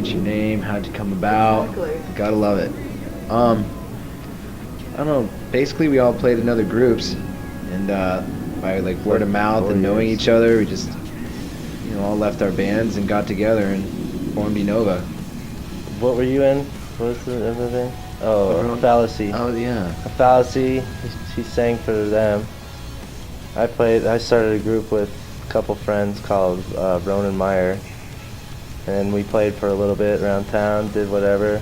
get your name? How'd you come about? Exactly. Gotta love it. I don't know. Basically, we all played in other groups, and by like word of mouth and knowing each other, we just all left our bands and got together and formed Enova. What were you in? What was the other thing? Oh, Fallacy. Oh yeah. A Fallacy. He sang for them. I started a group with a couple friends called Ronan Meyer, and we played for a little bit around town, did whatever.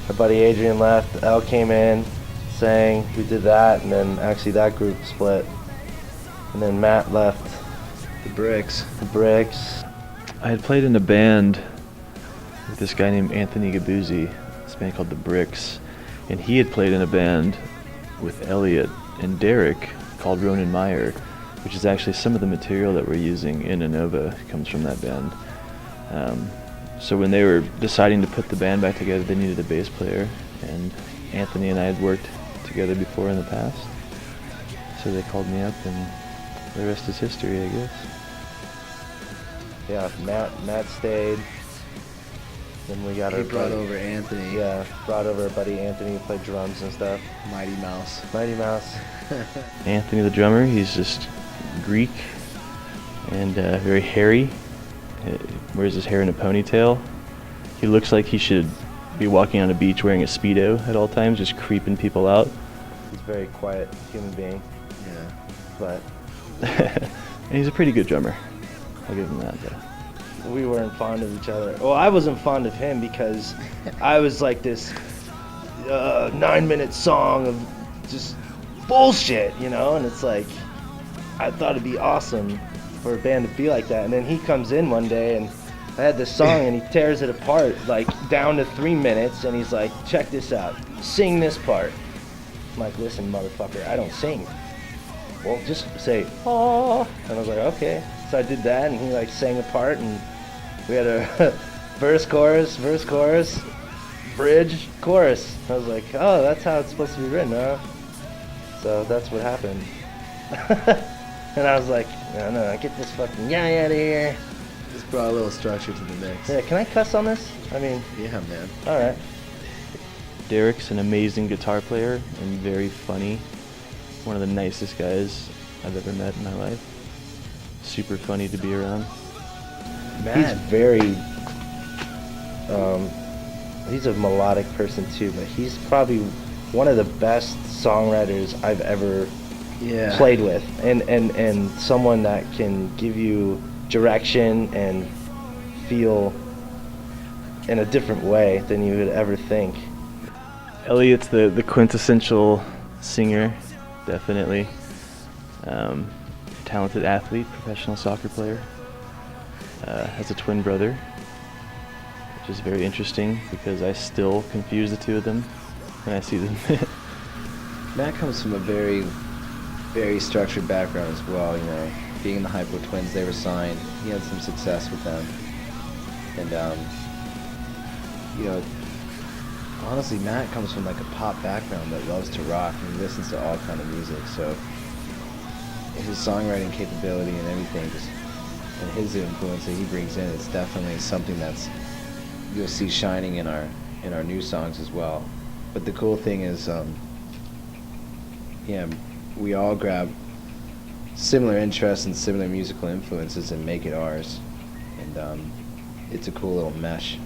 Our buddy Adrian left, Al came in, sang, we did that, and then actually that group split. And then Matt left. The Bricks. I had played in a band with this guy named Anthony Gabuzzi, this band called The Bricks, and he had played in a band with Elliot and Derek called Ronan Meyer, which is actually some of the material that we're using in Enova comes from that band. So when they were deciding to put the band back together, they needed a bass player, and Anthony and I had worked together before in the past, so they called me up, and the rest is history, I guess. Yeah, Matt stayed. Then we got He brought over Anthony. Yeah, brought over our buddy Anthony who played drums and stuff. Mighty Mouse. Anthony the drummer, he's just Greek and very hairy. Wears his hair in a ponytail. He looks like he should be walking on a beach wearing a Speedo at all times, just creeping people out. He's a very quiet human being. Yeah. But and he's a pretty good drummer. I'll give him that, though. We weren't fond of each other. Well, I wasn't fond of him because I was like this 9-minute song of just bullshit, and it's like, I thought it'd be awesome for a band to be like that. And then he comes in one day and I had this song and he tears it apart, like down to 3 minutes, and he's like, check this out, sing this part. I'm like, listen, motherfucker, I don't sing. Well, just say, oh. And I was like, okay. So I did that, and he like sang a part, and we had a verse, chorus, bridge, chorus. I was like, oh, that's how it's supposed to be written, huh? So that's what happened. And I was like, no, get this fucking guy out of here. Just brought a little structure to the mix. Yeah, can I cuss on this? I mean, Yeah, man. all right. Derek's an amazing guitar player and very funny. One of the nicest guys I've ever met in my life. Super funny to be around. He's very, he's a melodic person too, but he's probably one of the best songwriters I've ever played with, and someone that can give you direction and feel in a different way than you would ever think. Elliot's the quintessential singer, definitely. Talented athlete, professional soccer player. Has a twin brother, which is very interesting because I still confuse the two of them when I see them. Matt comes from a very, very structured background as well. Being the Hypo Twins, they were signed. He had some success with them, and honestly, Matt comes from like a pop background that loves to rock and he listens to all kind of music. So his songwriting capability and everything, and his influence that he brings in, is definitely something that's you'll see shining in our new songs as well. But the cool thing is, we all grab similar interests and similar musical influences and make it ours, and it's a cool little mesh.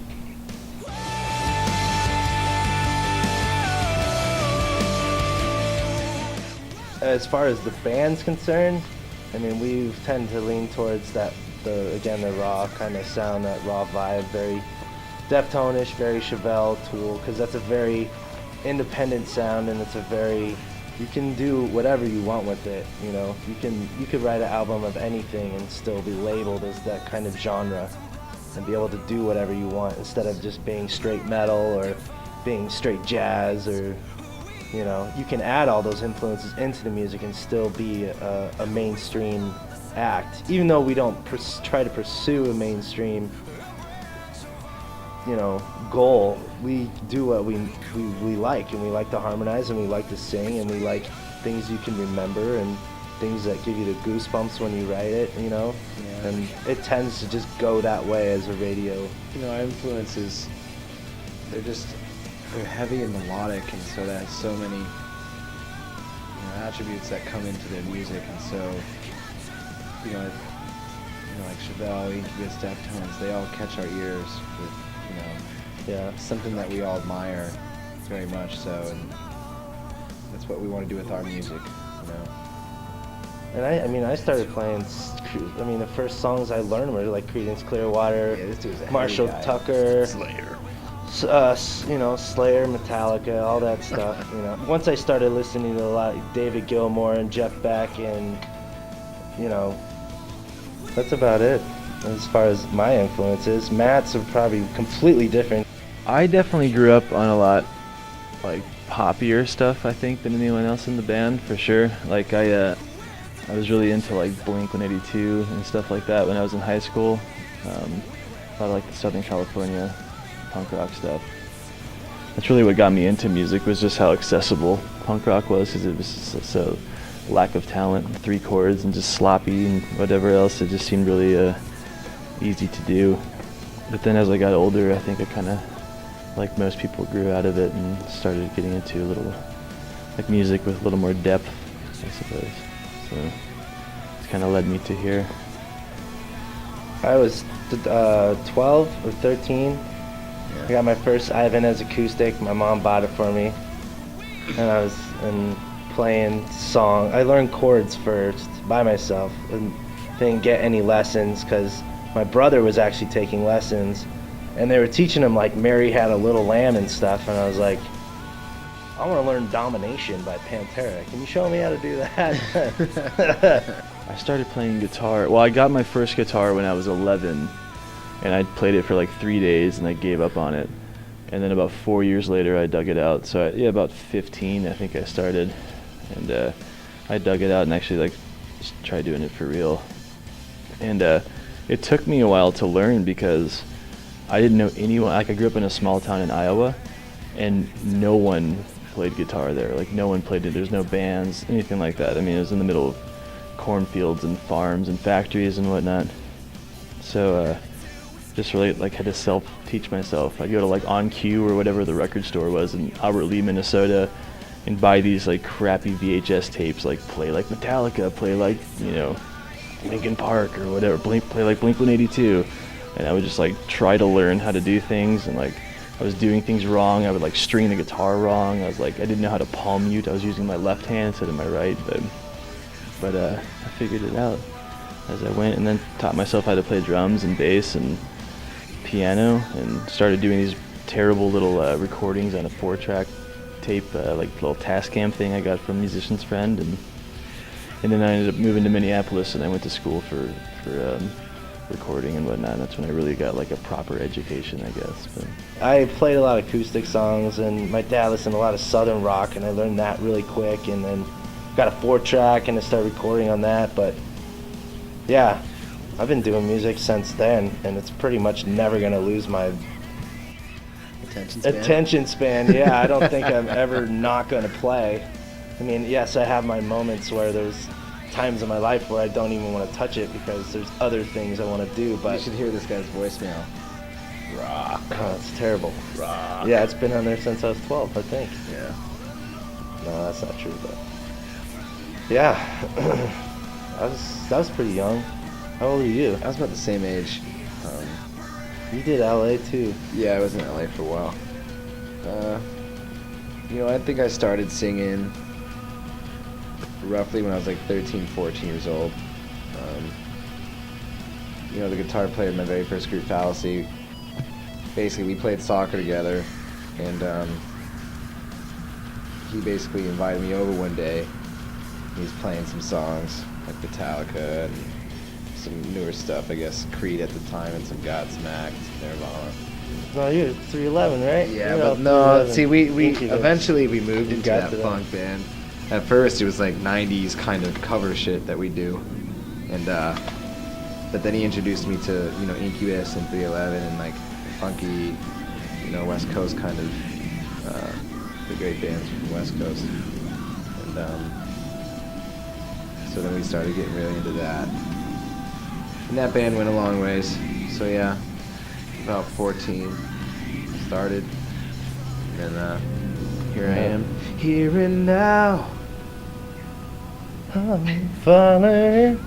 As far as the band's concerned, I mean, we tend to lean towards the raw kind of sound, that raw vibe, very Deftone-ish, very Chevelle, Tool, because that's a very independent sound, and you can do whatever you want with it. You could write an album of anything and still be labeled as that kind of genre, and be able to do whatever you want instead of just being straight metal or being straight jazz, or you can add all those influences into the music and still be a mainstream act, even though we don't try to pursue a mainstream goal. We do what we like, and we like to harmonize, and we like to sing, and we like things you can remember, and things that give you the goosebumps when you write it, you know? Yeah. And it tends to just go that way as a radio. You know, our influences, they're heavy and melodic, and so that has so many, you know, attributes that come into their music, and so, like Chevelle, Incubus, Deftones, they all catch our ears with, Yeah. something that we all admire very much so, and that's what we want to do with our music, you know. And I started playing, the first songs I learned were like Creedence Clearwater, Yeah, this dude's a heavy Marshall guy. Tucker, Slayer. Slayer, Metallica, all that stuff, you know. Once I started listening to a lot of David Gilmour and Jeff Beck, and, you know, that's about it as far as my influences. Matt's are probably completely different. I definitely grew up on a lot like poppier stuff, I think, than anyone else in the band, for sure. Like I was really into like Blink-182 and stuff like that when I was in high school. A lot of like the Southern California punk rock stuff. That's really what got me into music, was just how accessible punk rock was, because it was so lack of talent, 3 chords and just sloppy and whatever else. It just seemed really easy to do. But then as I got older, I think I kind of, like most people, grew out of it and started getting into a little like music with a little more depth, I suppose. So it's kind of led me to here. I was 12 or 13. I got my first Ibanez acoustic. My mom bought it for me, and I was playing song. I learned chords first by myself and didn't get any lessons because my brother was actually taking lessons, and they were teaching him like Mary Had a Little Lamb and stuff, and I was like, I want to learn Domination by Pantera. Can you show me how to do that? I started playing guitar. Well, I got my first guitar when I was 11, and I played it for like 3 days, and I gave up on it. And then about 4 years later, I dug it out. So about 15, I think I started, and I dug it out and actually like just tried doing it for real. And it took me a while to learn because I didn't know anyone. Like I grew up in a small town in Iowa, and no one played guitar there. Like no one played it. There's no bands, anything like that. I mean, it was in the middle of cornfields and farms and factories and whatnot. So just really like had to self-teach myself. I'd go to like On Cue or whatever the record store was in Albert Lee, Minnesota, and buy these like crappy VHS tapes, like play like Metallica, play like, you know, Linkin Park or whatever, play like Blink-182. And I would just like try to learn how to do things, and like I was doing things wrong. I would like string the guitar wrong. I didn't know how to palm mute. I was using my left hand instead of my right, but I figured it out as I went, and then taught myself how to play drums and bass and piano, and started doing these terrible little recordings on a 4-track tape, like little Tascam thing I got from a musician's friend, and then I ended up moving to Minneapolis, and I went to school for recording and whatnot. And that's when I really got like a proper education, I guess. But I played a lot of acoustic songs, and my dad listened to a lot of Southern rock, and I learned that really quick, and then got a 4-track and I started recording on that. But yeah, I've been doing music since then, and it's pretty much never gonna lose my attention span. Yeah, I don't think I'm ever not gonna play. I mean, yes, I have my moments where there's times in my life where I don't even want to touch it because there's other things I want to do. But You should hear this guy's voicemail. Rock. oh, it's terrible. Rock. Yeah, it's been on there since I was 12, I think. Yeah. No, that's not true, but yeah, I was pretty young. How old are you? I was about the same age. You did LA too. Yeah, I was in LA for a while. I think I started singing roughly when I was like 13, 14 years old. The guitar player in my very first group, Fallacy, basically we played soccer together, and he basically invited me over one day. He was playing some songs like Metallica and some newer stuff, I guess, Creed at the time, and some Godsmack, Nirvana. No, you're 311, right? Yeah, You're all but no, 311. see, we Incubus. eventually we moved You into got that to that. funk band. At first, it was like 90s kind of cover shit that we do, and but then he introduced me to Incubus and 311 and like funky, West Coast kind of the great bands from the West Coast, and So then we started getting really into that. And that band went a long ways. So yeah, about 14 started. And here I am, here and now. I'm falling.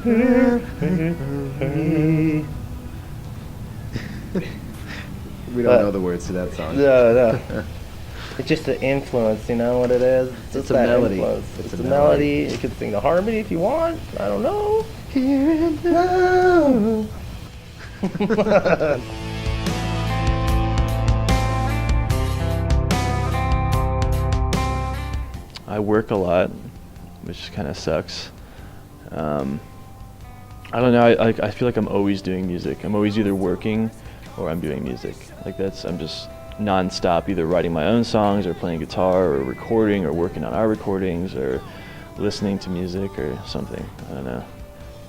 We don't know the words to that song. No. It's just the influence, you know what it is? It's a that melody. Influence. It's It's a a melody. You can sing the harmony if you want. I don't know. Here and now. I work a lot, which kind of sucks. I don't know. I feel like I'm always doing music. I'm always either working or I'm doing music. I'm just nonstop, either writing my own songs or playing guitar or recording or working on our recordings or listening to music or something. I don't know.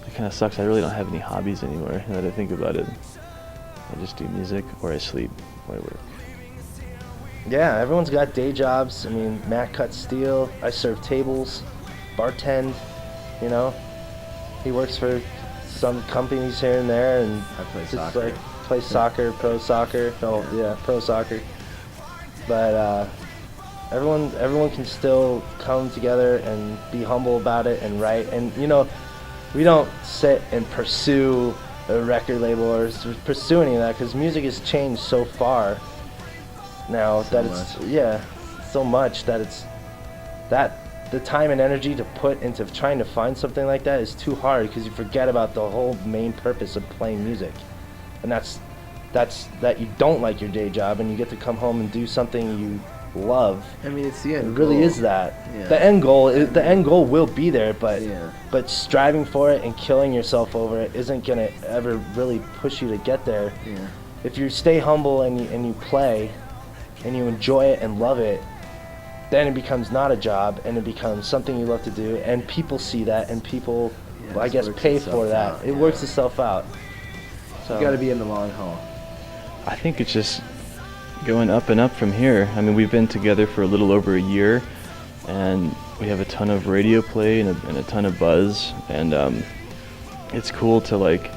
It kind of sucks. I really don't have any hobbies anymore now that I think about it. I just do music or I sleep or I work. Yeah, everyone's got day jobs. I mean, Matt cuts steel. I serve tables, bartend. You know, he works for some companies here and there, and I play just soccer. like play soccer, pro soccer. Oh yeah, pro soccer. But everyone can still come together and be humble about it and write. And you know, we don't sit and pursue a record label or pursue any of that because music has changed so far now so much that the time and energy to put into trying to find something like that is too hard because you forget about the whole main purpose of playing music, and that's that you don't like your day job and you get to come home and do something you love. I mean, it's the end It really goal. is that. Yeah. The end goal will be there, but Yeah. but striving for it and killing yourself over it isn't gonna ever really push you to get there. Yeah. If you stay humble and you play and you enjoy it and love it, then it becomes not a job and it becomes something you love to do, and people see that and people, Yeah, I it guess, works pay itself for that. out, It yeah. works itself out. So You got to be in the long haul. I think it's just going up and up from here. I mean, we've been together for a little over a year, and we have a ton of radio play and a ton of buzz, and it's cool to like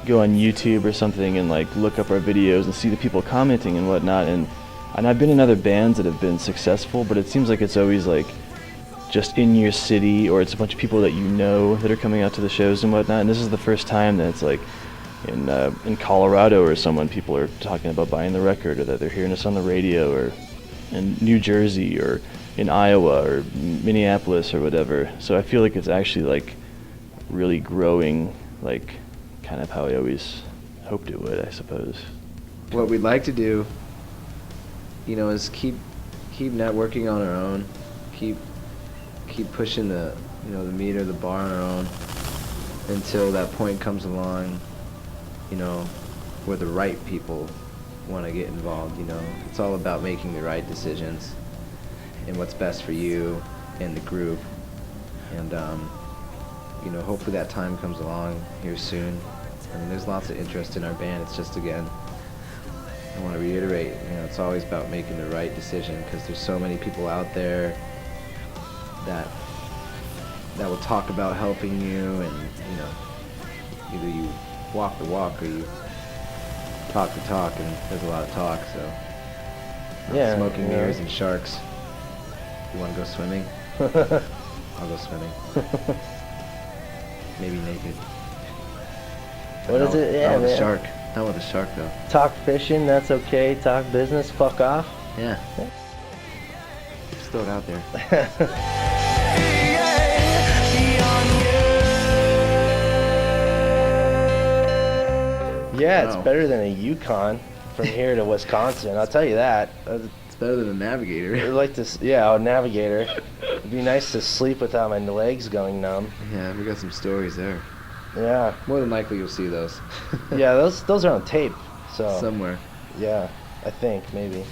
go on YouTube or something and like look up our videos and see the people commenting and whatnot. And I've been in other bands that have been successful, but it seems like it's always like just in your city, or it's a bunch of people that you know that are coming out to the shows and whatnot. And this is the first time that it's like in Colorado or someone, people are talking about buying the record, or that they're hearing us on the radio, or in New Jersey or in Iowa or Minneapolis or whatever. So I feel like it's actually like really growing, like kind of how I always hoped it would, I suppose. What we'd like to do, you know, is keep networking on our own, keep pushing the meter, the bar on our own, until that point comes along, you know, where the right people want to get involved. You know, it's all about making the right decisions and what's best for you and the group. And you know, hopefully that time comes along here soon. I mean, there's lots of interest in our band. It's just, again, I want to reiterate, you know, it's always about making the right decision, because there's so many people out there that will talk about helping you, and you know, either you walk the walk or you talk the talk, and there's a lot of talk. So yeah, smoking yeah. mirrors and sharks. You want to go swimming? I'll go swimming. Maybe naked. What is it? Yeah, Not with a man. shark. Not with a shark though. Talk fishing, that's okay. Talk business, fuck off. Yeah. Just throw it out there. Yeah, it's Wow. better than a Yukon from here to Wisconsin. I'll tell you that. It's better than a navigator. I'd like to, a navigator. It'd be nice to sleep without my legs going numb. Yeah, we got some stories there. Yeah, More than likely you'll see those. yeah, those are on tape. So Somewhere. yeah, I think maybe.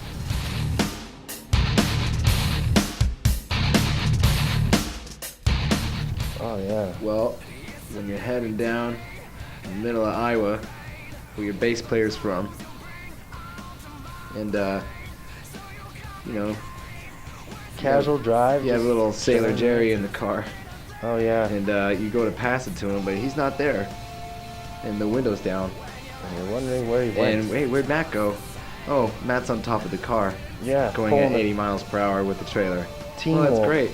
Oh yeah. Well, when you're heading down in the middle of Iowa, where your bass player's from, and you know, Casual drive. you have a just little Sailor chilling. Jerry in the car. Oh yeah. And you go to pass it to him, but he's not there. And the window's down. And you're wondering where he went. And wait, where'd Matt go? Oh, Matt's on top of the car. Yeah. Going at 80 miles per hour with the trailer. Team Well, that's wolf. great.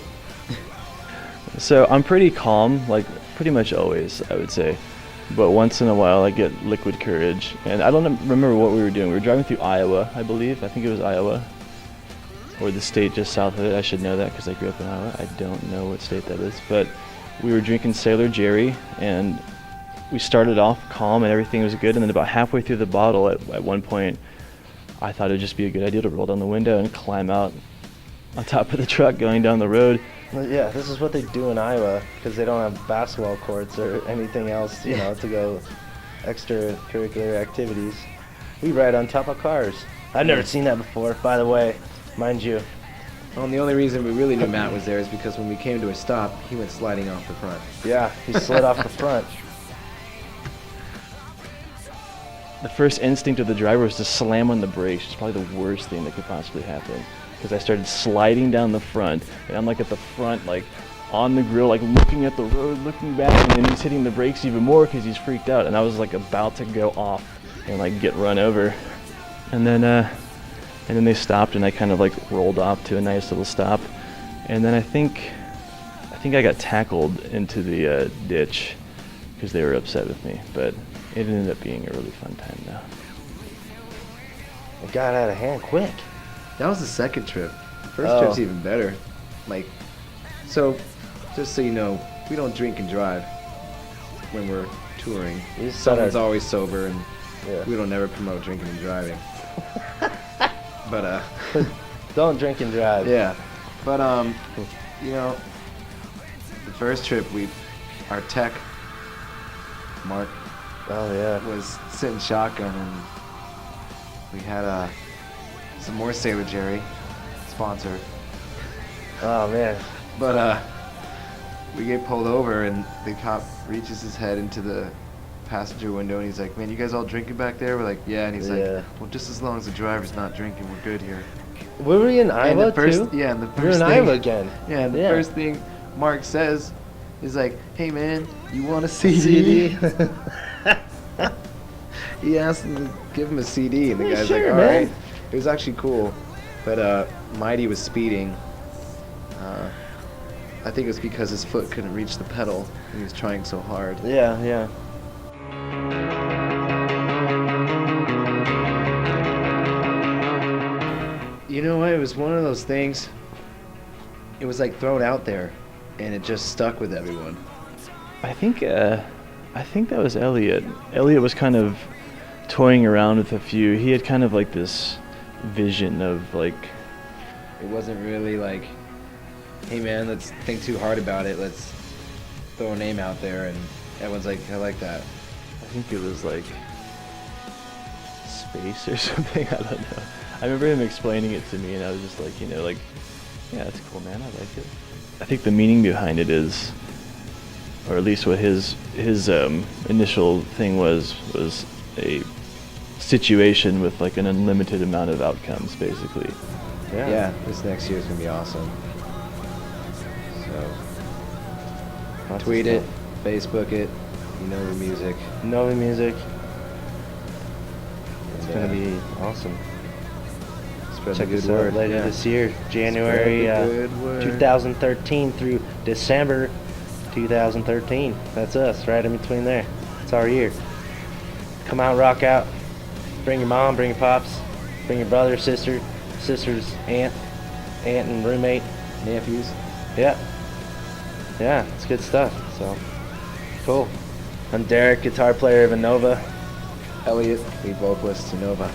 So I'm pretty calm, like pretty much always, I would say. But once in a while, I get liquid courage. And I don't remember what we were doing. We were driving through Iowa, I believe. I think it was Iowa. Or the state just south of it. I should know that because I grew up in Iowa. I don't know what state that is. But we were drinking Sailor Jerry, and we started off calm and everything was good. And then about halfway through the bottle, at one point, I thought it would just be a good idea to roll down the window and climb out on top of the truck going down the road. Well, yeah, this is what they do in Iowa because they don't have basketball courts or anything else, you know, to go extracurricular activities. We ride on top of cars. I've never seen that before, by the way, mind you. Well, and the only reason we really knew Matt was there is because when we came to a stop, he went sliding off the front. Yeah, he slid off the front. The first instinct of the driver was to slam on the brakes. It's probably the worst thing that could possibly happen. Because I started sliding down the front, and I'm like at the front, like on the grill, like looking at the road, looking back, and then he's hitting the brakes even more because he's freaked out. And I was like about to go off and like get run over. And then they stopped, and I kind of like rolled off to a nice little stop. And then I think I got tackled into the ditch because they were upset with me. But it ended up being a really fun time though. It got out of hand quick. That was the second trip. First Oh. trip's even better. Like, so, just so you know, we don't drink and drive when we're touring. We just set Someone's our- always sober, and Yeah. we don't ever promote drinking and driving. But, Don't drink and drive. yeah. But, you know, the first trip, our tech, Mark, Oh yeah. was sitting shotgun, and we had some more Sailor Jerry, sponsor. Oh man. But we get pulled over, and the cop reaches his head into the passenger window, and he's like, "Man, you guys all drinking back there?" We're like, "Yeah." And he's Yeah. like, "Well, just as long as the driver's not drinking, we're good here." Were we in Iowa and the first, too? yeah, and the We were first in thing, Iowa again. yeah, and the Yeah. first thing Mark says is like, "Hey man, you want a CD?" He asked him to give him a CD, and the Yeah, guy's sure, like, "All man." right." It was actually cool, but Mighty was speeding. I think it was because his foot couldn't reach the pedal, and he was trying so hard. Yeah, yeah. You know what? It was one of those things. It was like thrown out there, and it just stuck with everyone. I think that was Elliot. Elliot was kind of toying around with a few. He had kind of like this vision of like, It wasn't really like, "Hey man, let's think too hard about it. Let's throw a name out there," and everyone's like, "I like that." I think it was like space or something. I don't know. I remember him explaining it to me, and I was just like, you know, like, yeah, that's cool, man. I like it. I think the meaning behind it is, or at least what his initial thing was a situation with like an unlimited amount of outcomes, basically. Yeah, this next year is gonna be awesome. So Lots of tweet it, stuff. Facebook it, Enova Music. Enova Music. It's And, gonna be awesome. spread Check the good us word out later yeah. this year, January Spread the good word. 2013 through December 2013. That's us, right in between there. It's our year. Come out, rock out. Bring your mom, bring your pops, bring your brother, sister, sister's aunt and roommate. Nephews. Yeah. Yeah, it's good stuff. So, cool. I'm Derek, guitar player of Enova. Elliot, lead vocalist, Enova.